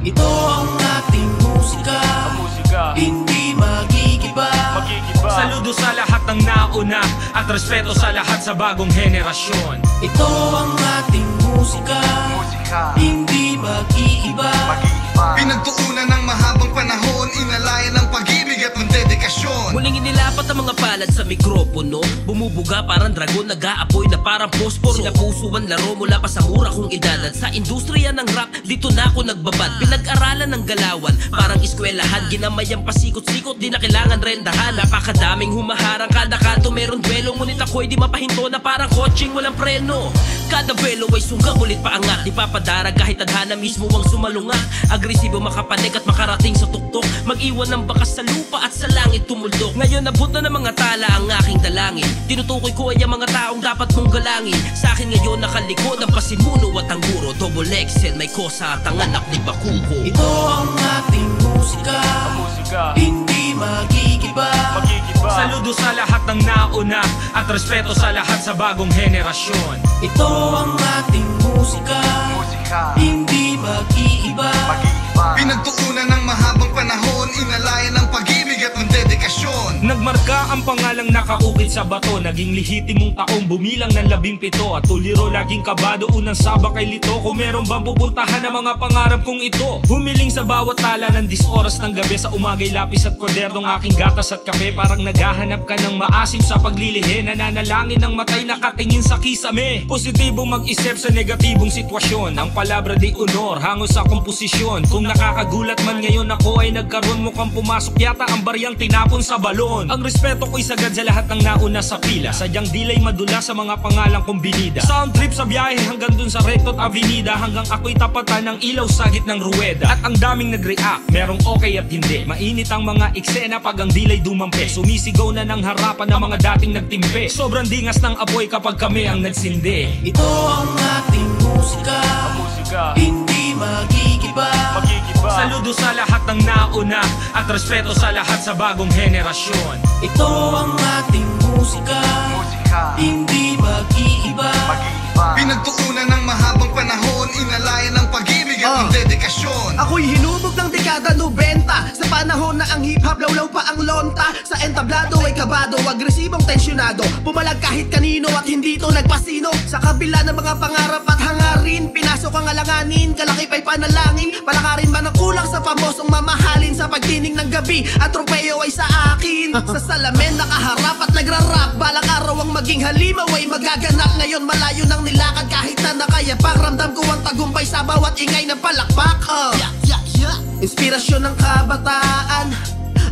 Ito ang ating musika, hindi magigiba. Saludo sa lahat ng nauna at respeto sa lahat sa bagong henerasyon. Ito ang ating musika, hindi mag-iiba. Pinagtuunan ng mahabang panahon, inalayan ng pag-ibig at ng dedikasyon. Muling inilapat ang mga palad sa mikropono, bumubuga parang dragon, nag-aapoy na parang posporo. Sinapusuan laro mula pa sa mura kong edad. At sa industriya ng rap, dito na ako nagbabad. Pinag-aralan ng galawan, parang eskwelahan. Ginamayang pasikot-sikot, di na kailangan rendahan. Napakadaming humaharang, kada kanto meron duelo. Ngunit ako'y di mapahinto na parang kotseng walang preno. Kada buwelo ay sunggang ulit paangat, di papadarag kahit tadhana mismo ang sumalungat. Agresibo makapanik at makarating sa tuktok, mag-iwan ng bakas sa lupa at sa langit tumuldok. Ngayon nabot na ng mga tala ang aking dalangin. Tinutukoy ko ay ang mga taong dapat mong galangin. Sa akin ngayon nakalikod ang pasimuno at ang guro. Double XL, may kosa at ang anak ni Bakuko. Ito ang ating musika, hindi magigiba. Saludo sa lahat ng nauna at respeto sa lahat sa bagong henerasyon. Ito ang ating musika, hindi mag-iiba. Pinagtuunan ng mahabang panahon, inalayan ng pag-ibig at ng dedikasyon. Nagmarka ang pangalang nakaukit sa bato, naging lihitimong taong bumilang ng 17. At tuliro laging kabado, unang sabak ay lito. Kung meron bang pupuntahan ang mga pangarap kong ito, humiling sa bawat tala ng 10 oras ng gabi. Sa umagay lapis at kwadernong aking gatas at kape. Parang naghahanap ka ng maasim sa paglilihi, nananalangin ng matay nakatingin sa kisame. Positibong mag-isip sa negatibong sitwasyon, ang palabra di honor, hango sa komposisyon. Kung nakakagulat man ngayon ako ay nagkaroon, mukhang pumasok yata ang baryang tinapon sa balon. Ang respeto ko'y sagad sa lahat ng nauna sa pila, sadyang dilay madula sa mga pangalang kong binida. Sound trip sa biyahe hanggang dun sa Recto't Avenida, hanggang ako'y tapatan ng ilaw sa gitnang ruweda. At ang daming nag-react, merong okay at hindi. Mainit ang mga eksena pag ang dilay dumampi, sumisigaw na ng harapan ng mga dating nagtimpe. Sobrang dingas ng apoy kapag kami ang nagsindi. Ito ang ating musika, hindi magigiba. Saludo sa lahat ng nauna at respeto sa lahat sa bagong henerasyon. Ito ang ating musika, hindi mag-iiba. Pinagtuunan ng mahabang panahon, inalayan ng pag-ibig at ng dedikasyon. Ako'y hinubog ng dekada 90, sa panahon na ang hip-hop lawlaw pa ang lonta. Sa entablado ay kabado, agresibong tensyonado, pumalag kahit kanino at hindi to nagpasino. Sa kabila ng mga pangarap at hangarin, pinasok ang alanganin, kalaki pa'y panalangin. Palakarin man ang kulang sa pamosong mamahalin. Sa pagdinig ng gabi, at tropeyo ay sa akin. Sa salamin nakaharap at nagrarap, balang araw ang maging halimaw ay magaganap. Ngayon malayo nang nilakad kahit na nakayapang, ramdam ko ang tagumpay sa bawat ingay ng palakpak. Inspirasyon ng kabataan,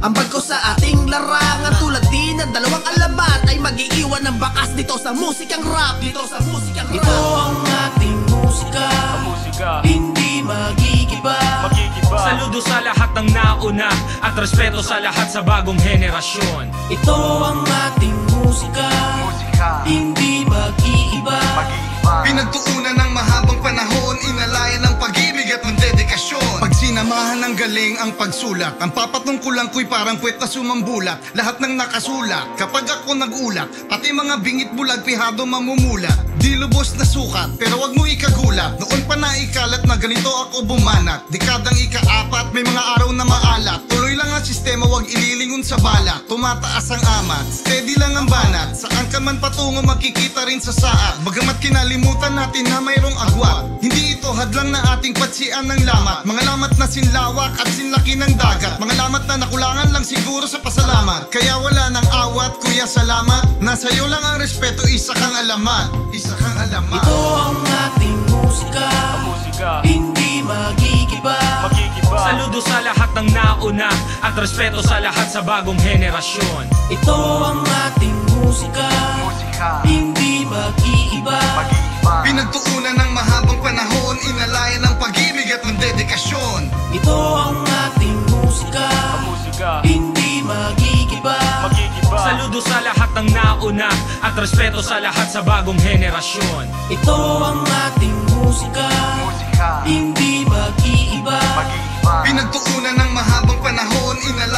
ambag ko sa ating larangan. Tulad din ng dalawang alamat ay mag-iiwan ng bakas dito sa musikang rap. Dito sa musikang rap. Ito ang ating musika, hindi magigiba. Saludo sa lahat ng nauna at respeto sa lahat sa bagong henerasyon. Ito ang ating musika, hindi mag-iiba. Pinagtuunan ng mahabang panahon, inalayan ng pag-ibig at ng dedikasyon. Pag sinamahan ng galing ang pagsulat, ang papatungkulan ko'y parang puwet na sumambulat. Lahat ng nakasulat, kapag ako nagulat, pati mga bingit bulag pihado mamumulat. Di lubos na sukat, pero wag mo ikagulat. Noon pa naikalat na ganito ako bumanat. Dekadang ika-4, may mga araw na maalat. Tuloy lang ang sistema, wag ililingon sa balat. Tumataas ang amat, steady lang ang banat. Saan ka man patungo makikita rin sa saat. Bagamat kinalimutan natin na mayroong agwat, hindi ito hadlang na ating patsian ng lamat. Mga lamat na sinlawak at sinlaki ng dagat. Mga lamat na nakulangan lang siguro sa pasalamat. Kaya wala nang awat, kuya salamat. Nasa iyo lang ang respeto, isa kang alamat. Isa kang alamat. Ito ang ating musika, hindi magigiba. Saludo sa lahat ng nauna at respeto sa lahat sa bagong henerasyon. Ito ang ating musika, hindi mag-iiba. Pinagtuunan ng mahabang panahon, inalayan ng pag-ibig at ng dedikasyon. Ito ang ating musika, hindi magigiba. Saludo sa lahat ng nauna at respeto sa lahat sa bagong henerasyon. Ito ang ating musika, hindi mag-iiba. Pinagtuunan ng mahabang panahon, inalayan